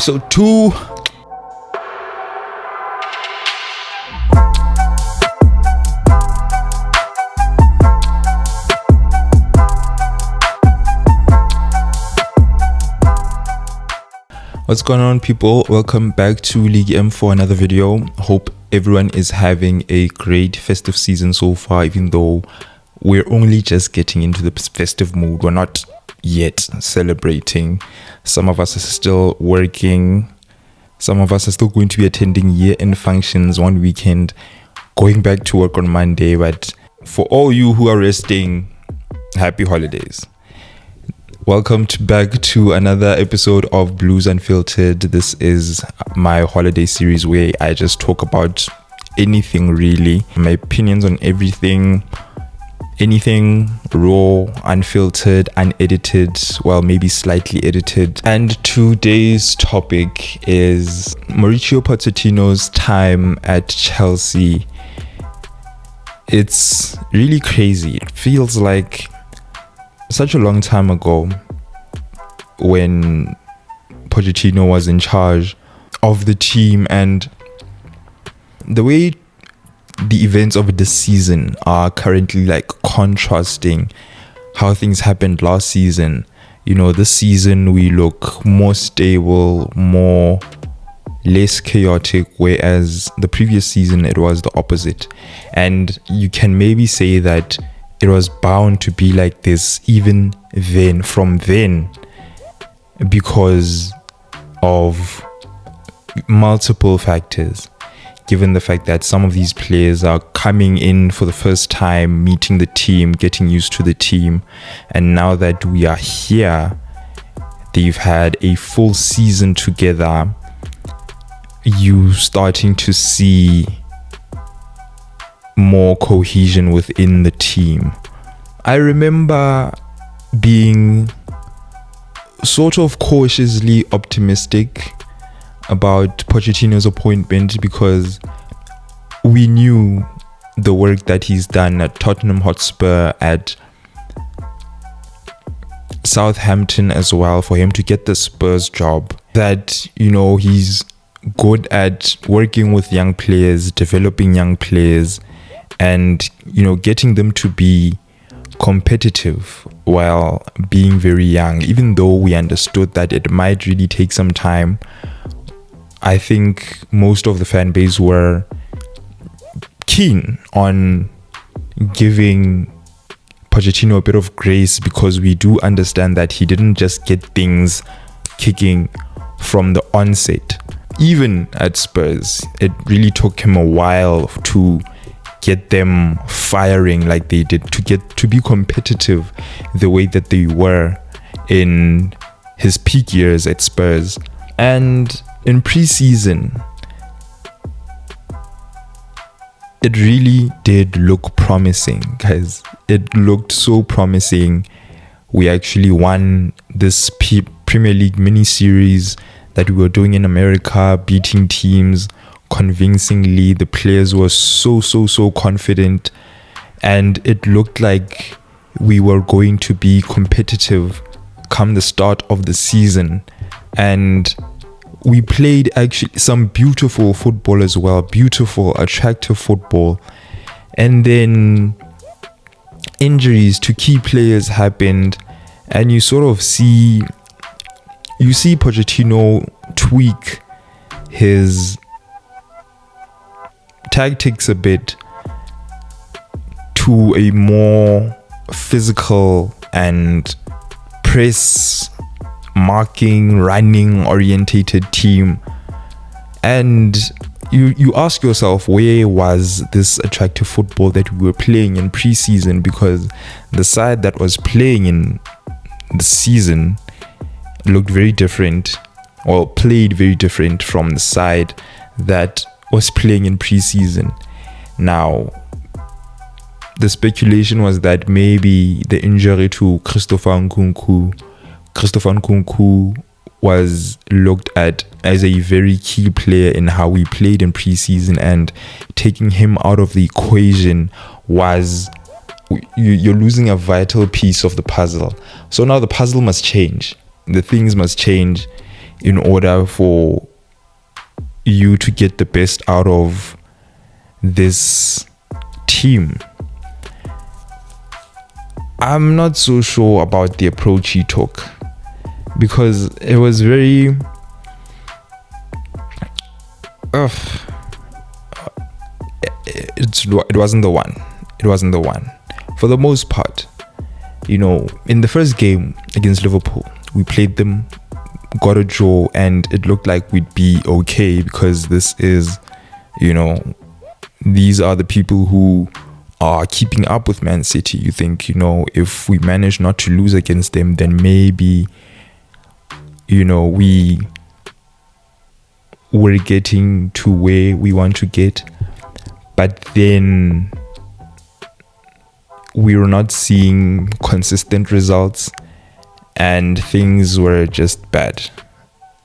Episode 2. What's going on, people? Welcome back to League M for another video. Hope everyone is having a great festive season so far, even though we're only just getting into the festive mood. We're not yet celebrating. Some of us are still working. Some of us are still going to be attending year-end functions one weekend, going back to work on Monday. But for all you who are resting, happy holidays. Welcome back to another episode of Blues Unfiltered. This is my holiday series where I just talk about anything, really. My opinions on everything. Anything raw, unfiltered, unedited, well, maybe slightly edited. And today's topic is Mauricio Pochettino's time at Chelsea. It's really crazy. It feels like such a long time ago when Pochettino was in charge of the team, and the way the events of this season are currently like contrasting how things happened last season. You know, this season we look more stable, less chaotic, whereas the previous season it was the opposite. And you can maybe say that it was bound to be like this even then, from then, because of multiple factors. Given the fact that some of these players are coming in for the first time, meeting the team, getting used to the team, and now that we are here, they've had a full season together, you starting to see more cohesion within the team. I remember being sort of cautiously optimistic about Pochettino's appointment because we knew the work that he's done at Tottenham Hotspur, at Southampton as well, for him to get the Spurs job. That, you know, he's good at working with young players, developing young players, and, you know, getting them to be competitive while being very young. Even though we understood that it might really take some time, I think most of the fan base were keen on giving Pochettino a bit of grace, because we do understand that he didn't just get things kicking from the onset. Even at Spurs, it really took him a while to get them firing like they did, to be competitive the way that they were in his peak years at Spurs. And in pre-season, it really did look promising, guys. It looked so promising. We actually won this Premier League mini-series that we were doing in America, beating teams convincingly. The players were so confident, and it looked like we were going to be competitive come the start of the season. And we played actually some beautiful football as well, beautiful, attractive football. And then injuries to key players happened, and you see Pochettino tweak his tactics a bit to a more physical and press, marking, running orientated team. And you ask yourself, where was this attractive football that we were playing in pre-season? Because the side that was playing in the season looked very different, or played very different from the side that was playing in pre-season. Now, the speculation was that maybe the injury to Christopher Nkunku was looked at as a very key player in how we played in pre-season, and taking him out of the equation was, you're losing a vital piece of the puzzle. So now the puzzle must change. The things must change in order for you to get the best out of this team. I'm not so sure about the approach he took, because it was very it wasn't the one for the most part. In the first game against Liverpool, we played them, got a draw, and it looked like we'd be okay, because this is, these are the people who are keeping up with Man City. You think, if we manage not to lose against them, then maybe, we're getting to where we want to get. But then we were not seeing consistent results, and things were just bad.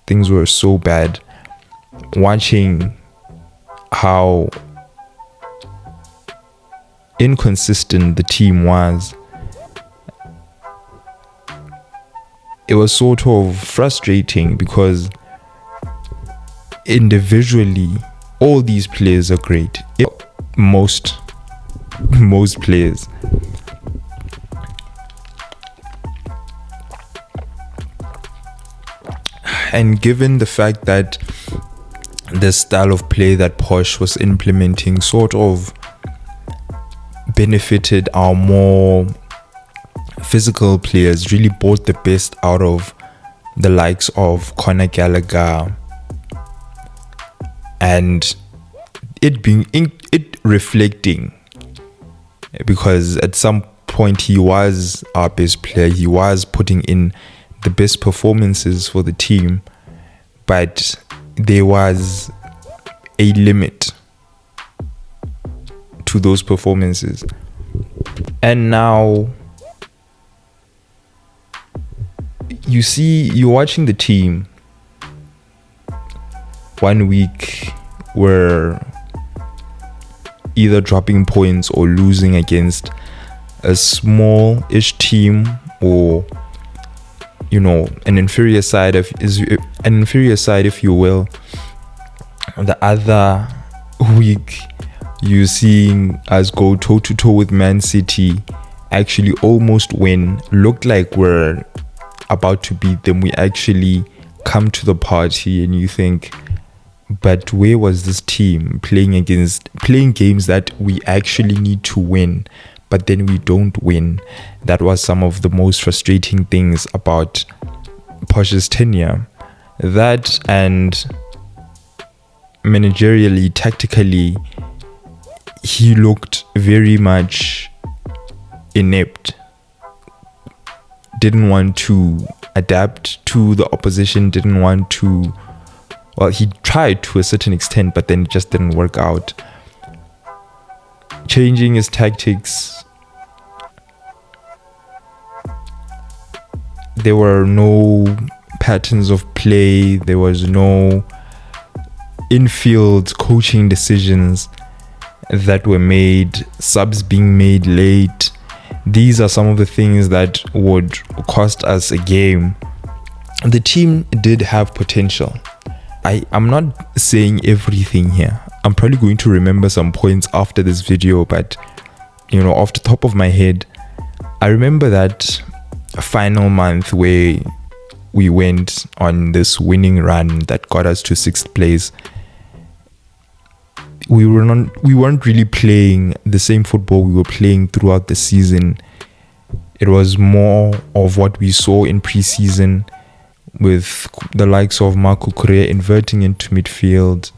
Things were so bad. Watching how inconsistent the team was, it was sort of frustrating, because individually all these players are great. Most players. And given the fact that the style of play that Poch was implementing sort of benefited our more physical players, really brought the best out of the likes of Conor Gallagher, and it reflecting, because at some point he was our best player, he was putting in the best performances for the team, but there was a limit to those performances. And now you're watching the team. 1 week we're either dropping points or losing against a small-ish team, or an inferior side, if you will. The other week you're seeing us go toe-to-toe with Man City, actually almost win, looked like we're about to beat them. We actually come to the party, and you think, but where was this team playing games that we actually need to win, but then we don't win? That was some of the most frustrating things about Poch's tenure. That, and managerially, tactically, he looked very much inept. Didn't want to adapt to the opposition, didn't want to, well, he tried to a certain extent, but then it just didn't work out. Changing his tactics, there were no patterns of play, there was no infield coaching decisions that were made, subs being made late. These are some of the things that would cost us a game. The team did have potential. I'm not saying everything here. I'm probably going to remember some points after this video, but off the top of my head, I remember that final month where we went on this winning run that got us to 6th place. We weren't really playing the same football we were playing throughout the season. It was more of what we saw in pre-season, with the likes of Marco Correa inverting into midfield,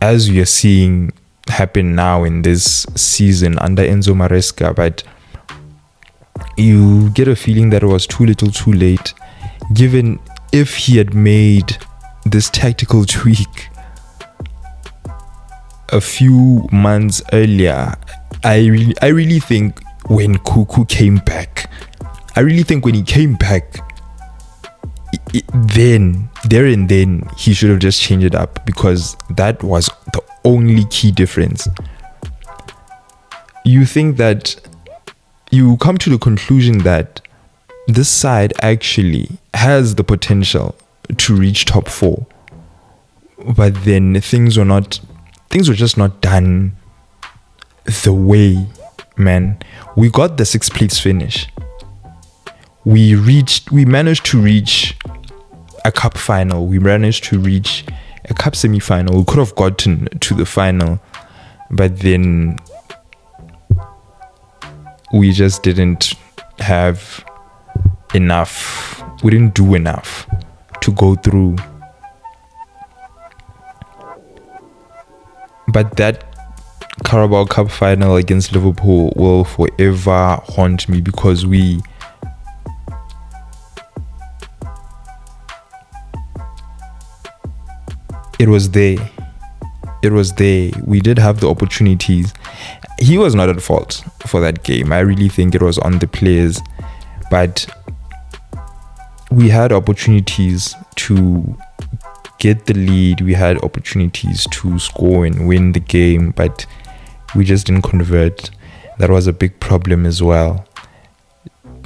as we are seeing happen now in this season under Enzo Maresca. But you get a feeling that it was too little too late, given if he had made this tactical tweak a few months earlier. I really think when Kuku came back, there and then he should have just changed it up, because that was the only key difference. You think that you come to the conclusion that this side actually has the potential to reach top 4, but then things were just not done the way, man. We got the 6th place finish. We managed to reach a cup final. We managed to reach a cup semi-final. We could have gotten to the final, but then we just didn't have enough. We didn't do enough to go through. But that Carabao Cup final against Liverpool will forever haunt me, because it was there. We did have the opportunities. He was not at fault for that game. I really think it was on the players, but we had opportunities to get the lead. We had opportunities to score and win the game, but we just didn't convert. That was a big problem as well.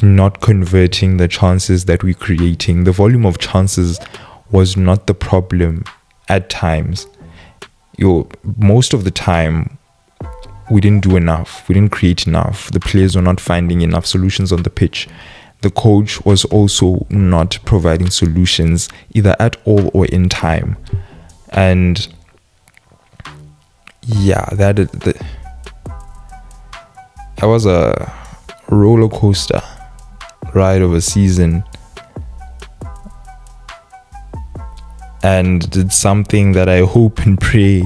Not converting the chances that we're creating. The volume of chances was not the problem at times. Most of the time, we didn't do enough. We didn't create enough. The players were not finding enough solutions on the pitch. The coach was also not providing solutions either at all or in time. And yeah, that was a roller coaster ride of a season. And it's something that I hope and pray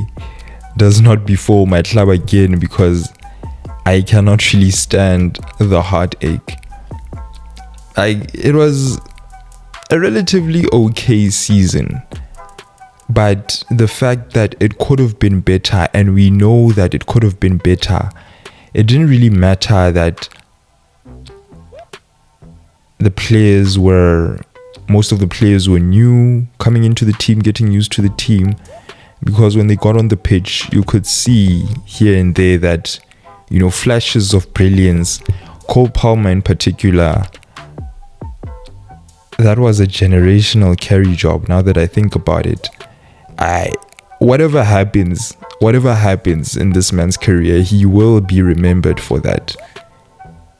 does not befall my club again, because I cannot really stand the heartache. It was a relatively okay season, but the fact that it could have been better, and we know that it could have been better, it didn't really matter that most of the players were new, coming into the team, getting used to the team, because when they got on the pitch, you could see here and there that, flashes of brilliance. Cole Palmer in particular, that was a generational carry job. Now that I think about it, whatever happens in this man's career, he will be remembered for that.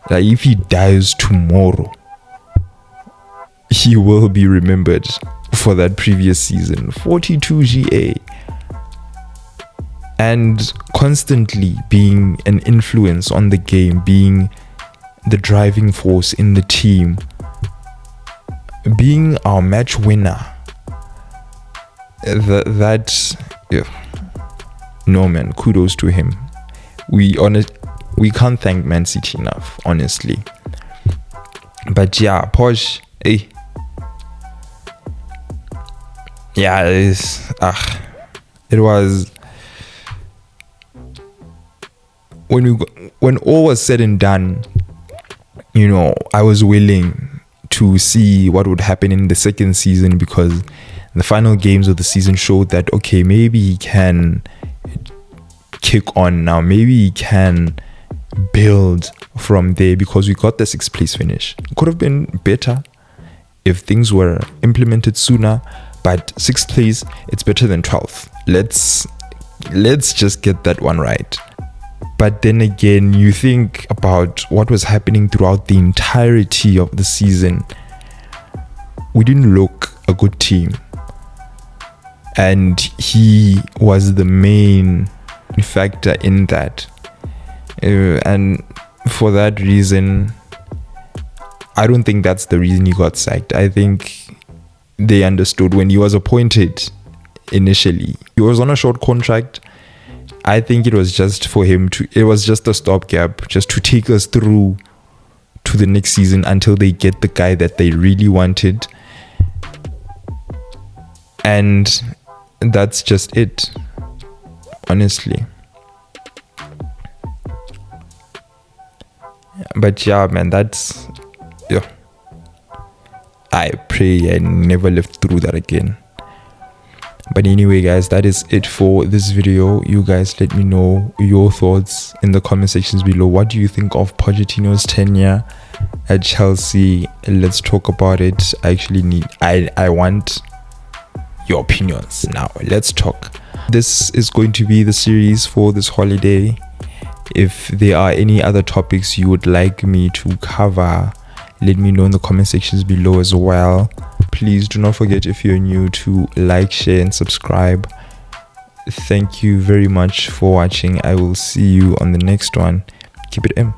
Like, if he dies tomorrow, he will be remembered for that previous season. 42 GA. And constantly being an influence on the game, being the driving force in the team, being our match winner. No, man, kudos to him. We can't thank Man City enough, honestly. But yeah, Poch, hey. Yeah, it was, when all was said and done, I was willing to see what would happen in the second season, because the final games of the season showed that, okay, maybe he can kick on now, maybe he can build from there, because we got the 6th place finish. It could have been better if things were implemented sooner, but 6th place, it's better than 12th. Let's just get that one right. But then again, you think about what was happening throughout the entirety of the season. We didn't look a good team, and he was the main factor in that. And for that reason, I don't think that's the reason he got sacked. I think they understood when he was appointed initially. He was on a short contract. I think it was just for him it was just a stopgap, just to take us through to the next season until they get the guy that they really wanted. And that's just it, honestly. But yeah, man, I pray I never lived through that again. But anyway, guys, that is it for this video. You guys let me know your thoughts in the comment sections below. What do you think of Pochettino's tenure? at Chelsea. Let's talk about it. I want your opinions now. Let's talk. This is going to be the series for this holiday. If there are any other topics you would like me to cover, let me know in the comment sections below as well. Please do not forget, if you're new, to like, share and subscribe. Thank you very much for watching. I will see you on the next one. Keep it M.